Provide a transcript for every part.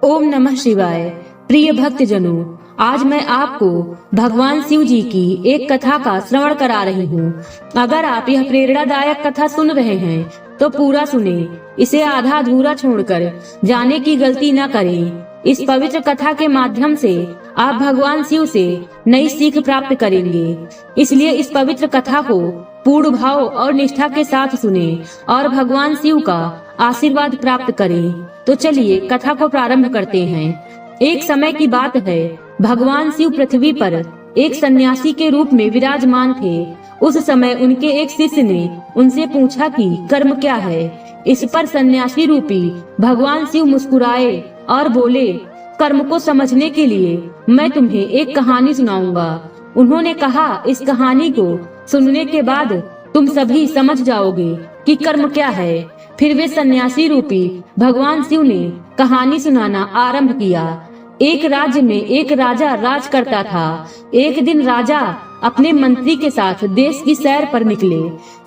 ओम नमः शिवाय। प्रिय भक्तजनों, आज मैं आपको भगवान शिव जी की एक कथा का श्रवण करा रही हूँ। अगर आप यह प्रेरणादायक कथा सुन रहे हैं तो पूरा सुने, इसे आधा अधूरा छोड़कर जाने की गलती न करें। इस पवित्र कथा के माध्यम से आप भगवान शिव से नई सीख प्राप्त करेंगे, इसलिए इस पवित्र कथा को पूर्ण भाव और निष्ठा के साथ सुने और भगवान शिव का आशीर्वाद प्राप्त करें। तो चलिए कथा को प्रारंभ करते हैं। एक समय की बात है, भगवान शिव पृथ्वी पर एक सन्यासी के रूप में विराजमान थे। उस समय उनके एक शिष्य ने उनसे पूछा कि कर्म क्या है। इस पर सन्यासी रूपी भगवान शिव मुस्कुराए और बोले, कर्म को समझने के लिए मैं तुम्हें एक कहानी सुनाऊंगा। उन्होंने कहा, इस कहानी को सुनने के बाद तुम सभी समझ जाओगे कि कर्म क्या है। फिर वे सन्यासी रूपी भगवान शिव ने कहानी सुनाना आरंभ किया। एक राज्य में एक राजा राज करता था। एक दिन राजा अपने मंत्री के साथ देश की सैर पर निकले।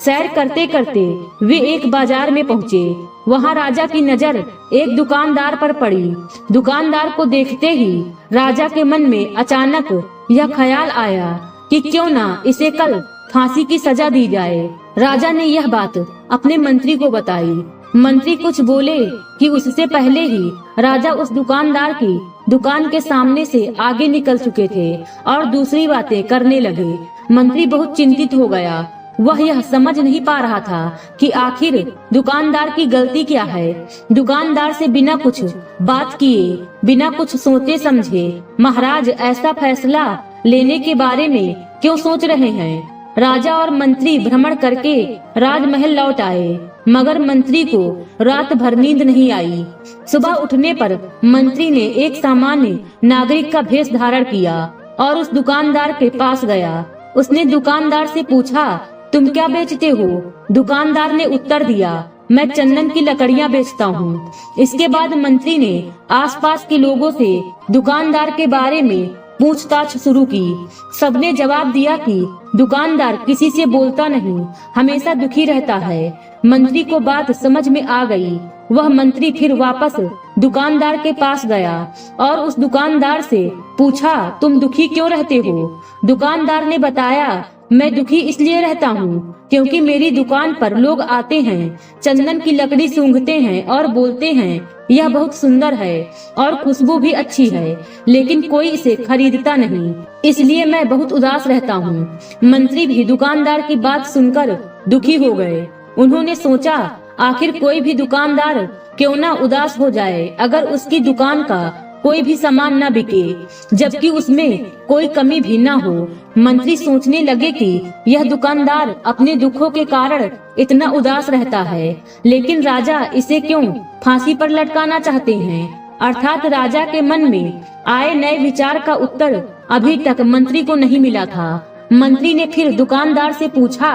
सैर करते करते वे एक बाजार में पहुँचे। वहाँ राजा की नजर एक दुकानदार पर पड़ी। दुकानदार को देखते ही राजा के मन में अचानक यह ख्याल आया कि क्यों ना इसे कल फांसी की सजा दी जाए। राजा ने यह बात अपने मंत्री को बताई। मंत्री कुछ बोले कि उससे पहले ही राजा उस दुकानदार की दुकान के सामने से आगे निकल चुके थे और दूसरी बातें करने लगे। मंत्री बहुत चिंतित हो गया। वह यह समझ नहीं पा रहा था कि आखिर दुकानदार की गलती क्या है। दुकानदार से बिना कुछ बात किए, बिना कुछ सोचे समझे, महाराज ऐसा फैसला लेने के बारे में क्यों सोच रहे हैं। राजा और मंत्री भ्रमण करके राजमहल लौट आए, मगर मंत्री को रात भर नींद नहीं आई। सुबह उठने पर मंत्री ने एक सामान्य नागरिक का भेष धारण किया और उस दुकानदार के पास गया। उसने दुकानदार से पूछा, तुम क्या बेचते हो? दुकानदार ने उत्तर दिया, मैं चंदन की लकड़ियां बेचता हूँ। इसके बाद मंत्री ने आसपास के लोगों से दुकानदार के बारे में पूछताछ शुरू की। सबने जवाब दिया कि दुकानदार किसी से बोलता नहीं, हमेशा दुखी रहता है। मंत्री को बात समझ में आ गई। वह मंत्री फिर वापस दुकानदार के पास गया और उस दुकानदार से पूछा, तुम दुखी क्यों रहते हो? दुकानदार ने बताया, मैं दुखी इसलिए रहता हूँ क्योंकि मेरी दुकान पर लोग आते हैं, चंदन की लकड़ी सूंघते हैं और बोलते हैं यह बहुत सुंदर है और खुशबू भी अच्छी है, लेकिन कोई इसे खरीदता नहीं, इसलिए मैं बहुत उदास रहता हूँ। मंत्री भी दुकानदार की बात सुनकर दुखी हो गए। उन्होंने सोचा, आखिर कोई भी दुकानदार क्यों ना उदास हो जाए अगर उसकी दुकान का कोई भी सामान न बिके, जबकि उसमें कोई कमी भी न हो। मंत्री सोचने लगे कि यह दुकानदार अपने दुखों के कारण इतना उदास रहता है, लेकिन राजा इसे क्यों फांसी पर लटकाना चाहते हैं। अर्थात राजा के मन में आए नए विचार का उत्तर अभी तक मंत्री को नहीं मिला था। मंत्री ने फिर दुकानदार से पूछा,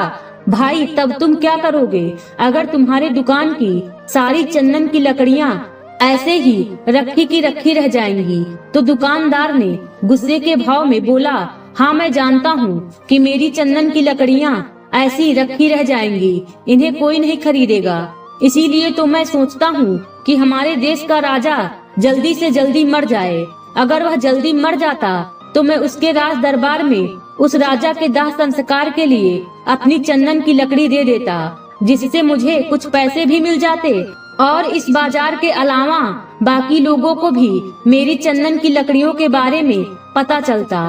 भाई तब तुम क्या करोगे अगर तुम्हारे दुकान की सारी चंदन की लकड़ियाँ ऐसे ही रखी की रखी रह जाएंगी? तो दुकानदार ने गुस्से के भाव में बोला, हाँ मैं जानता हूँ कि मेरी चंदन की लकड़ियाँ ऐसी रखी रह जाएंगी, इन्हें कोई नहीं खरीदेगा। इसीलिए तो मैं सोचता हूँ कि हमारे देश का राजा जल्दी से जल्दी मर जाए। अगर वह जल्दी मर जाता तो मैं उसके राज दरबार में उस राजा के दाह संस्कार के लिए अपनी चंदन की लकड़ी दे देता, जिससे मुझे कुछ पैसे भी मिल जाते और इस बाजार के अलावा बाकी लोगों को भी मेरी चंदन की लकड़ियों के बारे में पता चलता।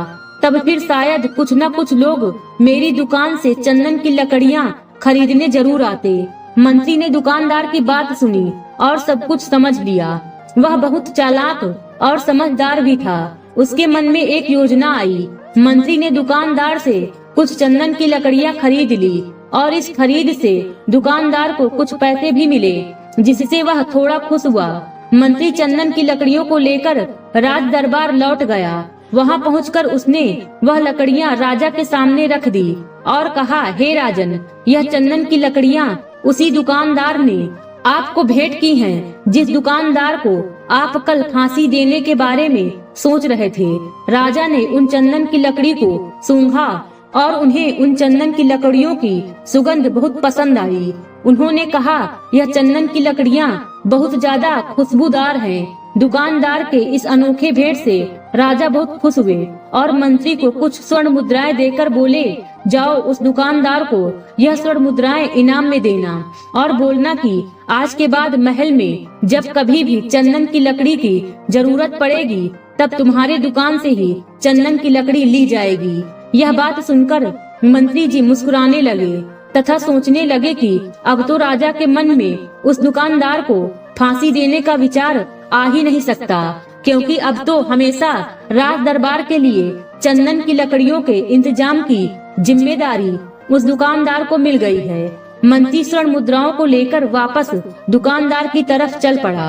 तब फिर शायद कुछ न कुछ लोग मेरी दुकान से चंदन की लकड़ियाँ खरीदने जरूर आते। मंत्री ने दुकानदार की बात सुनी और सब कुछ समझ लिया। वह बहुत चालाक और समझदार भी था। उसके मन में एक योजना आई। मंत्री ने दुकानदार से कुछ चंदन की लकड़ियाँ खरीद ली और इस खरीद से दुकानदार को कुछ पैसे भी मिले, जिससे वह थोड़ा खुश हुआ। मंत्री चंदन की लकड़ियों को लेकर राज दरबार लौट गया। वहां पहुंचकर उसने वह लकड़ियां राजा के सामने रख दी और कहा, हे राजन, यह चंदन की लकड़ियां उसी दुकानदार ने आपको भेंट की हैं, जिस दुकानदार को आप कल फांसी देने के बारे में सोच रहे थे। राजा ने उन चंदन की लकड़ी को सूंघा और उन्हें उन चंदन की लकड़ियों की सुगंध बहुत पसंद आई। उन्होंने कहा, यह चंदन की लकड़ियाँ बहुत ज्यादा खुशबूदार हैं। दुकानदार के इस अनोखे भेंट से राजा बहुत खुश हुए और मंत्री को कुछ स्वर्ण मुद्राएं देकर बोले, जाओ उस दुकानदार को यह स्वर्ण मुद्राएं इनाम में देना और बोलना कि आज के बाद महल में जब कभी भी चंदन की लकड़ी की जरूरत पड़ेगी तब तुम्हारे दुकान से ही चंदन की लकड़ी ली जाएगी। यह बात सुनकर मंत्री जी मुस्कुराने लगे तथा सोचने लगे कि अब तो राजा के मन में उस दुकानदार को फांसी देने का विचार आ ही नहीं सकता, क्योंकि अब तो हमेशा राज दरबार के लिए चंदन की लकड़ियों के इंतजाम की जिम्मेदारी उस दुकानदार को मिल गई है। मंत्री स्वर्ण मुद्राओं को लेकर वापस दुकानदार की तरफ चल पड़ा।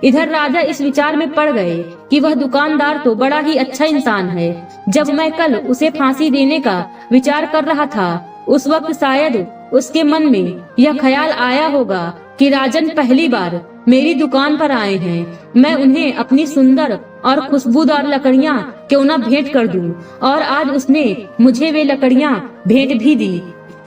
इधर राजा इस विचार में पड़ गए कि वह दुकानदार तो बड़ा ही अच्छा इंसान है। जब मैं कल उसे फांसी देने का विचार कर रहा था, उस वक्त शायद उसके मन में यह ख्याल आया होगा कि राजन पहली बार मेरी दुकान पर आए हैं, मैं उन्हें अपनी सुंदर और खुशबूदार लकड़ियां क्यों न भेंट कर दूं। और आज उसने मुझे वे लकड़ियां भेंट भी दी।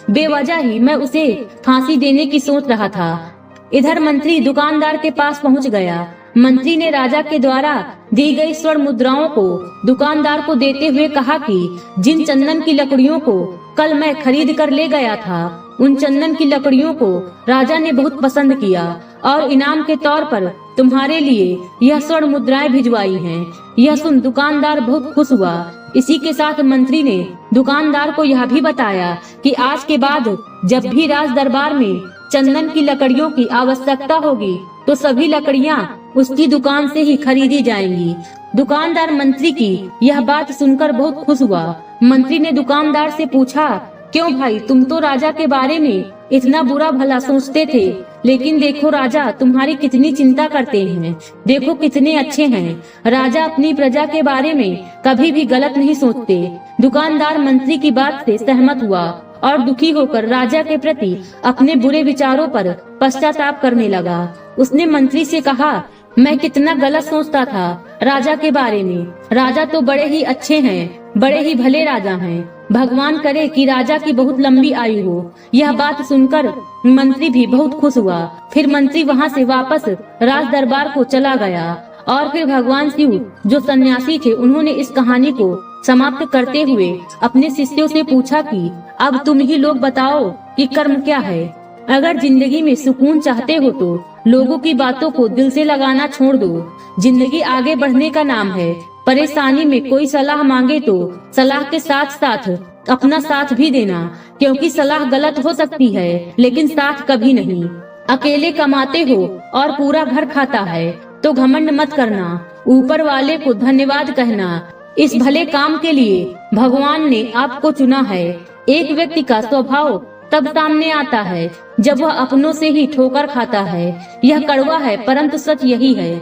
बेवजह ही मैं उसे फांसी देने की सोच रहा था। इधर मंत्री दुकानदार के पास पहुंच गया। मंत्री ने राजा के द्वारा दी गई स्वर्ण मुद्राओं को दुकानदार को देते हुए कहा कि जिन चंदन की लकड़ियों को कल मैं खरीद कर ले गया था, उन चंदन की लकड़ियों को राजा ने बहुत पसंद किया और इनाम के तौर पर तुम्हारे लिए यह स्वर्ण मुद्राएं भिजवाई हैं। यह सुन दुकानदार बहुत खुश हुआ। इसी के साथ मंत्री ने दुकानदार को यह भी बताया कि आज के बाद जब भी राज दरबार में चंदन की लकड़ियों की आवश्यकता होगी तो सभी लकड़ियां उसकी दुकान से ही खरीदी जाएंगी। दुकानदार मंत्री की यह बात सुनकर बहुत खुश हुआ। मंत्री ने दुकानदार से पूछा, क्यों भाई, तुम तो राजा के बारे में इतना बुरा भला सोचते थे, लेकिन देखो राजा तुम्हारी कितनी चिंता करते हैं, देखो कितने अच्छे हैं। राजा अपनी प्रजा के बारे में कभी भी गलत नहीं सोचते। दुकानदार मंत्री की बात से सहमत हुआ और दुखी होकर राजा के प्रति अपने बुरे विचारों पर पश्चाताप करने लगा। उसने मंत्री से कहा, मैं कितना गलत सोचता था राजा के बारे में। राजा तो बड़े ही अच्छे हैं, बड़े ही भले राजा हैं। भगवान करे कि राजा की बहुत लंबी आयु हो। यह बात सुनकर मंत्री भी बहुत खुश हुआ। फिर मंत्री वहां से वापस राज दरबार को चला गया और फिर भगवान शिव जो सन्यासी थे, उन्होंने इस कहानी को समाप्त करते हुए अपने शिष्यों से पूछा कि अब तुम ही लोग बताओ कि कर्म क्या है। अगर जिंदगी में सुकून चाहते हो तो लोगों की बातों को दिल से लगाना छोड़ दो। जिंदगी आगे बढ़ने का नाम है। परेशानी में कोई सलाह मांगे तो सलाह के साथ साथ अपना साथ भी देना, क्योंकि सलाह गलत हो सकती है लेकिन साथ कभी नहीं। अकेले कमाते हो और पूरा घर खाता है तो घमंड मत करना, ऊपर वाले को धन्यवाद कहना। इस भले काम के लिए भगवान ने आपको चुना है। एक व्यक्ति का स्वभाव तब सामने आता है जब वह अपनों से ही ठोकर खाता है। यह कड़वा है परंतु सच यही है।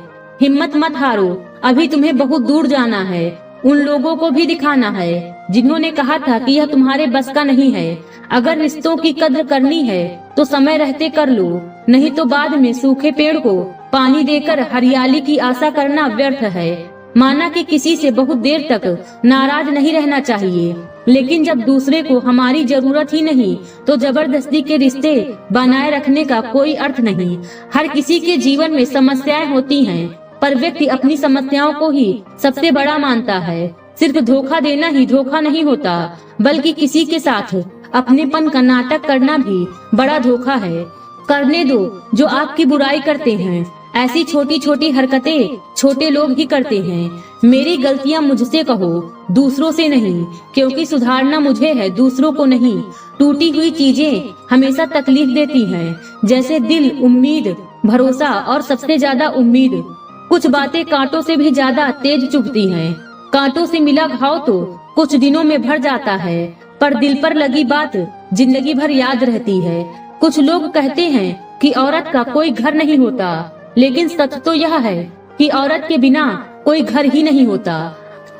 हिम्मत मत हारो, अभी तुम्हें बहुत दूर जाना है। उन लोगों को भी दिखाना है जिन्होंने कहा था कि यह तुम्हारे बस का नहीं है। अगर रिश्तों की कद्र करनी है तो समय रहते कर लो, नहीं तो बाद में सूखे पेड़ को पानी देकर हरियाली की आशा करना व्यर्थ है। माना कि किसी से बहुत देर तक नाराज नहीं रहना चाहिए, लेकिन जब दूसरे को हमारी जरूरत ही नहीं तो जबरदस्ती के रिश्ते बनाए रखने का कोई अर्थ नहीं। हर किसी के जीवन में समस्याएं होती हैं, पर व्यक्ति अपनी समस्याओं को ही सबसे बड़ा मानता है। सिर्फ धोखा देना ही धोखा नहीं होता, बल्कि किसी के साथ अपनेपन का नाटक करना भी बड़ा धोखा है। करने दो जो आपकी बुराई करते हैं। ऐसी छोटी छोटी हरकतें छोटे लोग ही करते हैं। मेरी गलतियां मुझसे कहो, दूसरों से नहीं, क्योंकि सुधारना मुझे है, दूसरों को नहीं। टूटी हुई चीजें हमेशा तकलीफ देती हैं, जैसे दिल, उम्मीद, भरोसा और सबसे ज्यादा उम्मीद। कुछ बातें कांटों से भी ज्यादा तेज चुभती हैं। कांटों से मिला घाव तो कुछ दिनों में भर जाता है, पर दिल पर लगी बात जिंदगी भर याद रहती है। कुछ लोग कहते हैं कि औरत का कोई घर नहीं होता, लेकिन सच तो यह है कि औरत के बिना कोई घर ही नहीं होता।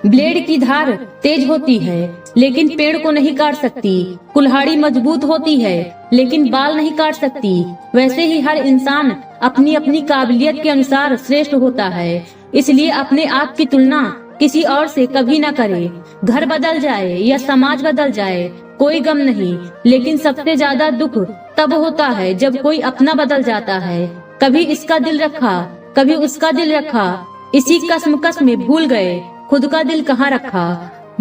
ब्लेड की धार तेज होती है लेकिन पेड़ को नहीं काट सकती। कुल्हाड़ी मजबूत होती है लेकिन बाल नहीं काट सकती। वैसे ही हर इंसान अपनी अपनी काबिलियत के अनुसार श्रेष्ठ होता है। इसलिए अपने आप की तुलना किसी और से कभी न करे। घर बदल जाए या समाज बदल जाए कोई गम नहीं, लेकिन सबसे ज्यादा दुख तब होता है जब कोई अपना बदल जाता है। कभी इसका दिल रखा, कभी उसका दिल रखा, इसी कसमकस में भूल गए खुद का दिल कहाँ रखा।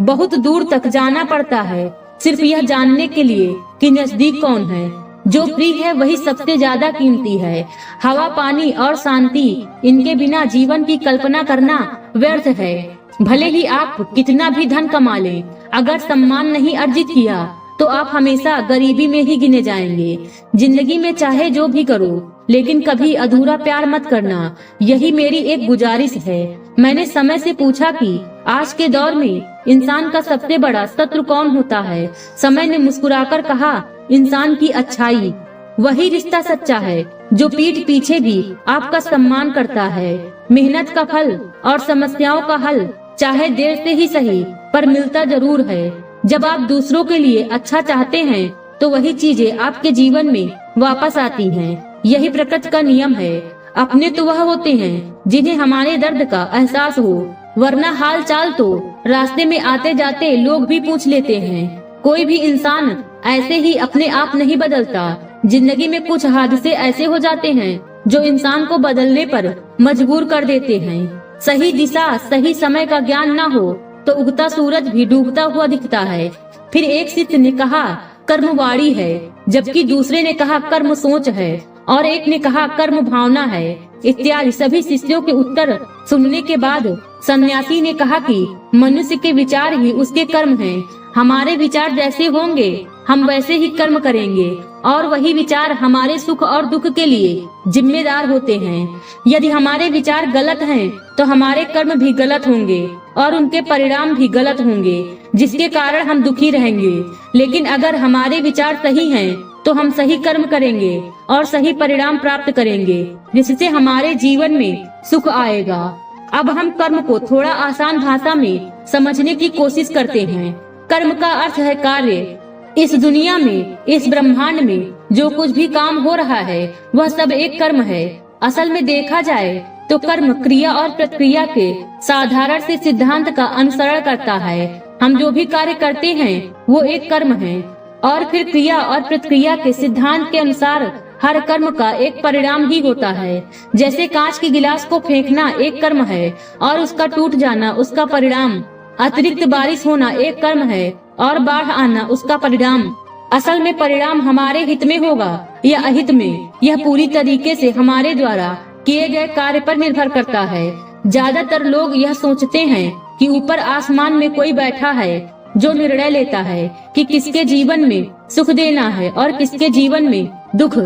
बहुत दूर तक जाना पड़ता है सिर्फ यह जानने के लिए कि नजदीक कौन है। जो प्रिय है वही सबसे ज्यादा कीमती है। हवा, पानी और शांति, इनके बिना जीवन की कल्पना करना व्यर्थ है। भले ही आप कितना भी धन कमा लें, अगर सम्मान नहीं अर्जित किया तो आप हमेशा गरीबी में ही गिने जाएंगे। जिंदगी में चाहे जो भी करो, लेकिन कभी अधूरा प्यार मत करना, यही मेरी एक गुजारिश है। मैंने समय से पूछा कि आज के दौर में इंसान का सबसे बड़ा शत्रु कौन होता है। समय ने मुस्कुराकर कहा, इंसान की अच्छाई। वही रिश्ता सच्चा है जो पीठ पीछे भी आपका सम्मान करता है। मेहनत का फल और समस्याओं का हल चाहे देर से ही सही पर मिलता जरूर है। जब आप दूसरों के लिए अच्छा चाहते हैं तो वही चीजें आपके जीवन में वापस आती हैं। यही प्रकृति का नियम है। अपने तो वह होते हैं जिन्हें हमारे दर्द का एहसास हो, वरना हाल चाल तो रास्ते में आते जाते लोग भी पूछ लेते हैं। कोई भी इंसान ऐसे ही अपने आप नहीं बदलता। जिंदगी में कुछ हादसे ऐसे हो जाते हैं जो इंसान को बदलने पर मजबूर कर देते हैं। सही दिशा, सही समय का ज्ञान ना हो तो उगता सूरज भी डूबता हुआ दिखता है। फिर एक शिष्य ने कहा कर्म वाणी है, जबकि दूसरे ने कहा कर्म सोच है, और एक ने कहा कर्म भावना है, इत्यादि सभी शिष्यों के उत्तर सुनने के बाद सन्यासी ने कहा कि मनुष्य के विचार ही उसके कर्म हैं। हमारे विचार जैसे होंगे हम वैसे ही कर्म करेंगे, और वही विचार हमारे सुख और दुख के लिए जिम्मेदार होते हैं। यदि हमारे विचार गलत हैं तो हमारे कर्म भी गलत होंगे और उनके परिणाम भी गलत होंगे, जिसके कारण हम दुखी रहेंगे। लेकिन अगर हमारे विचार सही हैं तो हम सही कर्म करेंगे और सही परिणाम प्राप्त करेंगे, जिससे हमारे जीवन में सुख आएगा। अब हम कर्म को थोड़ा आसान भाषा में समझने की कोशिश करते हैं। कर्म का अर्थ है कार्य। इस दुनिया में, इस ब्रह्मांड में जो कुछ भी काम हो रहा है वह सब एक कर्म है। असल में देखा जाए तो कर्म क्रिया और प्रतिक्रिया के साधारण से सिद्धांत का अनुसरण करता है। हम जो भी कार्य करते हैं वो एक कर्म है, और फिर क्रिया और प्रतिक्रिया के सिद्धांत के अनुसार हर कर्म का एक परिणाम ही होता है। जैसे कांच के गिलास को फेंकना एक कर्म है और उसका टूट जाना उसका परिणाम। अतिरिक्त बारिश होना एक कर्म है और बाढ़ आना उसका परिणाम। असल में परिणाम हमारे हित में होगा या अहित में, यह पूरी तरीके से हमारे द्वारा किए गए कार्य पर निर्भर करता है। ज्यादातर लोग यह सोचते हैं कि ऊपर आसमान में कोई बैठा है जो निर्णय लेता है कि किसके जीवन में सुख देना है और किसके जीवन में दुख,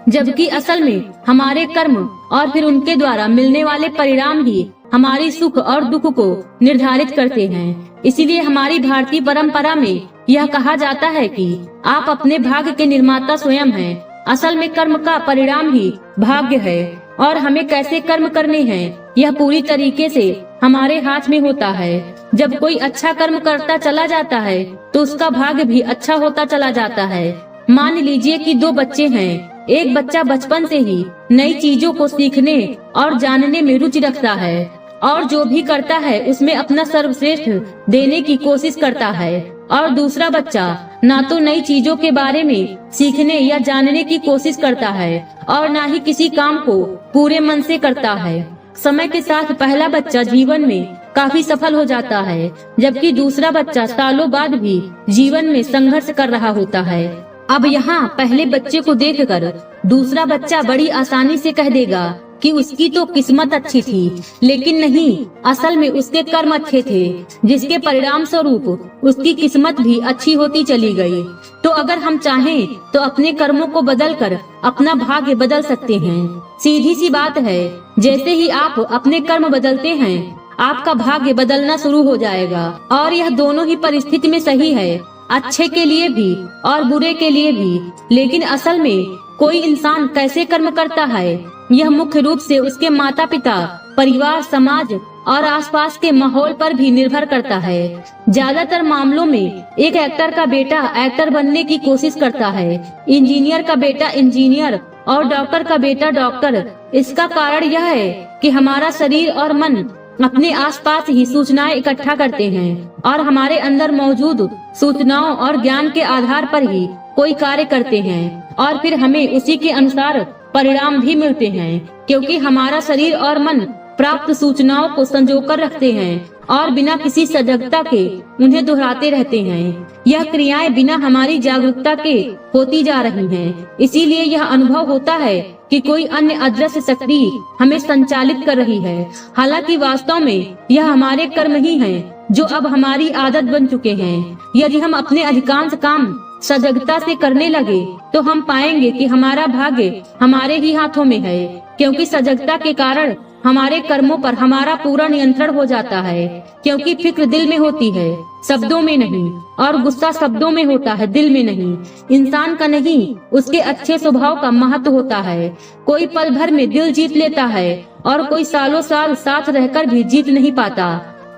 जबकि असल में हमारे कर्म और फिर उनके द्वारा मिलने वाले परिणाम ही हमारी सुख और दुख को निर्धारित करते हैं। इसीलिए हमारी भारतीय परंपरा में यह कहा जाता है कि आप अपने भाग्य के निर्माता स्वयं हैं। असल में कर्म का परिणाम ही भाग्य है, और हमें कैसे कर्म करने हैं यह पूरी तरीके से हमारे हाथ में होता है। जब कोई अच्छा कर्म करता चला जाता है तो उसका भाग्य भी अच्छा होता चला जाता है। मान लीजिए कि दो बच्चे हैं। एक बच्चा बचपन से ही नई चीजों को सीखने और जानने में रुचि रखता है और जो भी करता है उसमें अपना सर्वश्रेष्ठ देने की कोशिश करता है, और दूसरा बच्चा ना तो नई चीजों के बारे में सीखने या जानने की कोशिश करता है और ना ही किसी काम को पूरे मन से करता है। समय के साथ पहला बच्चा जीवन में काफी सफल हो जाता है, जबकि दूसरा बच्चा सालों बाद भी जीवन में संघर्ष कर रहा होता है। अब यहाँ पहले बच्चे को देखकर दूसरा बच्चा बड़ी आसानी से कह देगा कि उसकी तो किस्मत अच्छी थी, लेकिन नहीं, असल में उसके कर्म अच्छे थे, जिसके परिणाम स्वरूप उसकी किस्मत भी अच्छी होती चली गई। तो अगर हम चाहें तो अपने कर्मों को बदलकर अपना भाग्य बदल सकते हैं। सीधी सी बात है, जैसे ही आप अपने कर्म बदलते हैं आपका भाग्य बदलना शुरू हो जाएगा, और यह दोनों ही परिस्थिति में सही है, अच्छे के लिए भी और बुरे के लिए भी। लेकिन असल में कोई इंसान कैसे कर्म करता है यह मुख्य रूप से उसके माता पिता, परिवार, समाज और आसपास के माहौल पर भी निर्भर करता है। ज्यादातर मामलों में एक एक्टर का बेटा एक्टर बनने की कोशिश करता है, इंजीनियर का बेटा इंजीनियर और डॉक्टर का बेटा डॉक्टर। इसका कारण यह है कि हमारा शरीर और मन अपने आसपास ही सूचनाएं इकट्ठा करते हैं और हमारे अंदर मौजूद सूचनाओं और ज्ञान के आधार पर ही कोई कार्य करते हैं, और फिर हमें उसी के अनुसार परिणाम भी मिलते हैं, क्योंकि हमारा शरीर और मन प्राप्त सूचनाओं को संजोकर रखते हैं और बिना किसी सजगता के उन्हें दोहराते रहते हैं। यह क्रियाएं बिना हमारी जागरूकता के होती जा रही हैं। इसीलिए यह अनुभव होता है कि कोई अन्य अदृश्य शक्ति हमें संचालित कर रही है। हालांकि वास्तव में यह हमारे कर्म ही हैं, जो अब हमारी आदत बन चुके हैं। यदि हम अपने अधिकांश काम सजगता से करने लगे तो हम पाएंगे कि हमारा भाग्य हमारे ही हाथों में है, क्योंकि सजगता के कारण हमारे कर्मों पर हमारा पूरा नियंत्रण हो जाता है। क्योंकि फिक्र दिल में होती है, शब्दों में नहीं, और गुस्सा शब्दों में होता है, दिल में नहीं। इंसान का नहीं, उसके अच्छे स्वभाव का महत्व होता है। कोई पल भर में दिल जीत लेता है और कोई सालों साल साथ रहकर भी जीत नहीं पाता।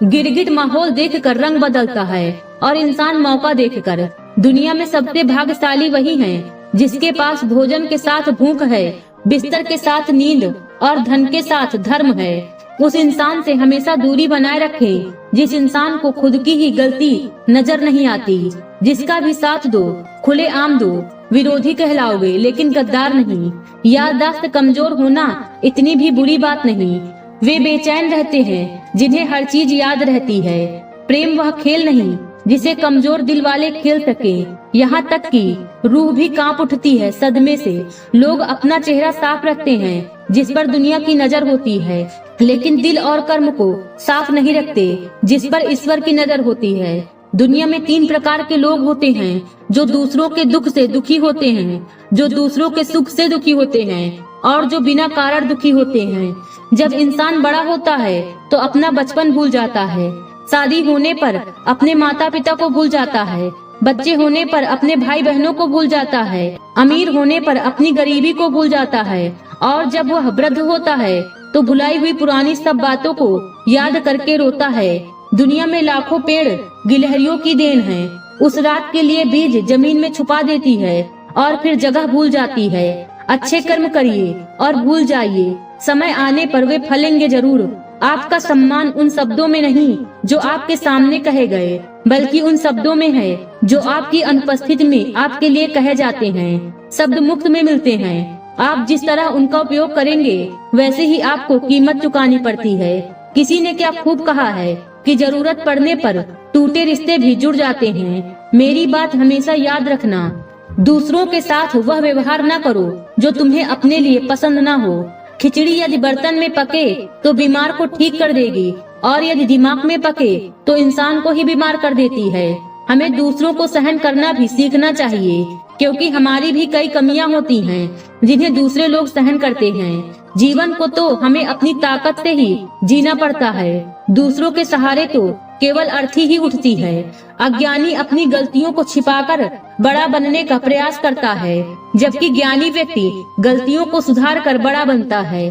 गिरगिट माहौल देखकर रंग बदलता है और इंसान मौका देखकर। दुनिया में सबसे भाग्यशाली वही है जिसके पास भोजन के साथ भूख है, बिस्तर के साथ नींद और धन के साथ धर्म है। उस इंसान से हमेशा दूरी बनाए रखें जिस इंसान को खुद की ही गलती नजर नहीं आती। जिसका भी साथ दो, खुले आम दो, विरोधी कहलाओगे लेकिन गद्दार नहीं। याददाश्त कमजोर होना इतनी भी बुरी बात नहीं। वे बेचैन रहते हैं जिन्हें हर चीज याद रहती है। प्रेम वह खेल नहीं जिसे कमजोर दिल वाले खेल सके। यहाँ तक कि रूह भी कांप उठती है सदमे से। लोग अपना चेहरा साफ रखते हैं जिस पर दुनिया की नजर होती है, लेकिन दिल और कर्म को साफ नहीं रखते जिस पर ईश्वर की नजर होती है। दुनिया में 3 प्रकार के लोग होते हैं, जो दूसरों के दुख से दुखी होते हैं, जो दूसरों के सुख से दुखी होते हैं और जो बिना कारण दुखी होते हैं। जब इंसान बड़ा होता है तो अपना बचपन भूल जाता है। शादी होने पर अपने माता पिता को भूल जाता है। बच्चे होने पर अपने भाई बहनों को भूल जाता है। अमीर होने पर अपनी गरीबी को भूल जाता है। और जब वह वृद्ध होता है तो भुलाई हुई पुरानी सब बातों को याद करके रोता है। दुनिया में लाखों पेड़ गिलहरियों की देन है। उस रात के लिए बीज जमीन में छुपा देती है और फिर जगह भूल जाती है। अच्छे कर्म करिए और भूल जाइए, समय आने पर वे फलेंगे जरूर। आपका सम्मान उन शब्दों में नहीं जो आपके सामने कहे गए, बल्कि उन शब्दों में है जो आपकी अनुपस्थिति में आपके लिए कहे जाते हैं। शब्द मुफ्त में मिलते हैं। आप जिस तरह उनका उपयोग करेंगे वैसे ही आपको कीमत चुकानी पड़ती है। किसी ने क्या खूब कहा है कि जरूरत पड़ने पर टूटे रिश्ते भी जुड़ जाते हैं। मेरी बात हमेशा याद रखना, दूसरों के साथ वह व्यवहार न करो जो तुम्हें अपने लिए पसंद न हो। खिचड़ी यदि बर्तन में पके तो बीमार को ठीक कर देगी, और यदि दिमाग में पके तो इंसान को ही बीमार कर देती है। हमें दूसरों को सहन करना भी सीखना चाहिए, क्योंकि हमारी भी कई कमियां होती हैं जिन्हें दूसरे लोग सहन करते हैं। जीवन को तो हमें अपनी ताकत से ही जीना पड़ता है, दूसरों के सहारे तो केवल अर्थी ही उठती है। अज्ञानी अपनी गलतियों को छिपाकर बड़ा बनने का प्रयास करता है, जबकि ज्ञानी व्यक्ति गलतियों को सुधार कर बड़ा बनता है।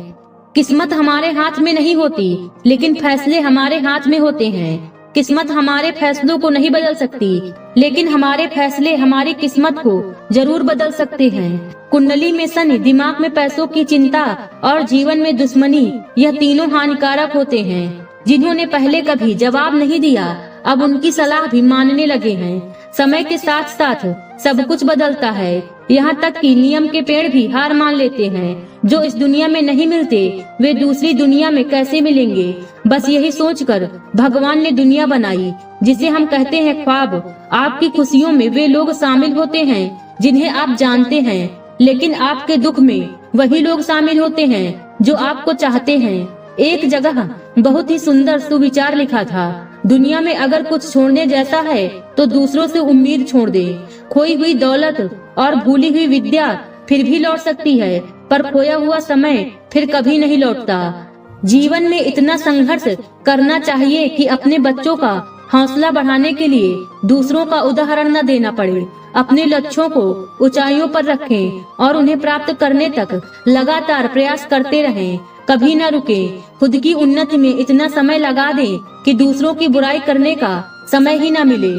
किस्मत हमारे हाथ में नहीं होती, लेकिन फैसले हमारे हाथ में होते हैं। किस्मत हमारे फैसलों को नहीं बदल सकती, लेकिन हमारे फैसले हमारी किस्मत को जरूर बदल सकते हैं। कुंडली में शनि, दिमाग में पैसों की चिंता और जीवन में दुश्मनी, यह तीनों हानिकारक होते हैं। जिन्होंने पहले कभी जवाब नहीं दिया, अब उनकी सलाह भी मानने लगे हैं। समय के साथ साथ सब कुछ बदलता है, यहाँ तक कि नियम के पेड़ भी हार मान लेते हैं। जो इस दुनिया में नहीं मिलते वे दूसरी दुनिया में कैसे मिलेंगे। बस यही सोचकर भगवान ने दुनिया बनाई जिसे हम कहते हैं ख्वाब। आपकी खुशियों में वे लोग शामिल होते हैं जिन्हें आप जानते हैं, लेकिन आपके दुख में वही लोग शामिल होते हैं जो आपको चाहते हैं। एक जगह बहुत ही सुंदर सुविचार लिखा था, दुनिया में अगर कुछ छोड़ने जैसा है तो दूसरों से उम्मीद छोड़ दे। खोई हुई दौलत और भूली हुई विद्या फिर भी लौट सकती है, पर खोया हुआ समय फिर कभी नहीं लौटता। जीवन में इतना संघर्ष करना चाहिए कि अपने बच्चों का हौसला बढ़ाने के लिए दूसरों का उदाहरण न देना पड़े। अपने लक्ष्यों को ऊंचाइयों पर रखें और उन्हें प्राप्त करने तक लगातार प्रयास करते रहें। कभी न रुके। खुद की उन्नति में इतना समय लगा दें कि दूसरों की बुराई करने का समय ही न मिले।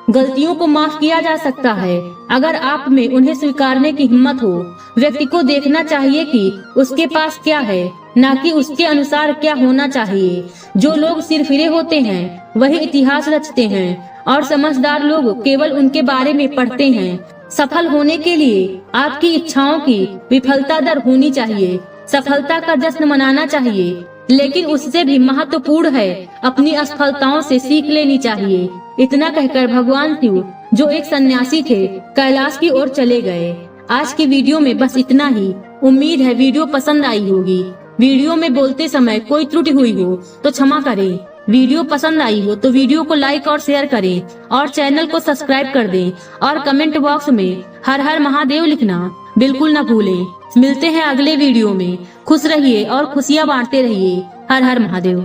गलतियों को माफ किया जा सकता है अगर आप में उन्हें स्वीकारने की हिम्मत हो। व्यक्ति को देखना चाहिए कि उसके पास क्या है, न कि उसके अनुसार क्या होना चाहिए। जो लोग सिरफिरे होते हैं वही इतिहास रचते हैं और समझदार लोग केवल उनके बारे में पढ़ते हैं। सफल होने के लिए आपकी इच्छाओं की विफलता दर होनी चाहिए। सफलता का जश्न मनाना चाहिए, लेकिन उससे भी महत्वपूर्ण है अपनी असफलताओं से सीख लेनी चाहिए। इतना कहकर भगवान शिव, जो एक सन्यासी थे, कैलाश की ओर चले गए। आज की वीडियो में बस इतना ही। उम्मीद है वीडियो पसंद आई होगी। वीडियो में बोलते समय कोई त्रुटि हुई हो तो क्षमा करें। वीडियो पसंद आई हो तो वीडियो को लाइक और शेयर करें और चैनल को सब्सक्राइब कर दें और कमेंट बॉक्स में हर हर महादेव लिखना बिल्कुल न भूलें। मिलते हैं अगले वीडियो में। खुश रहिए और खुशियाँ बांटते रहिए। हर हर महादेव।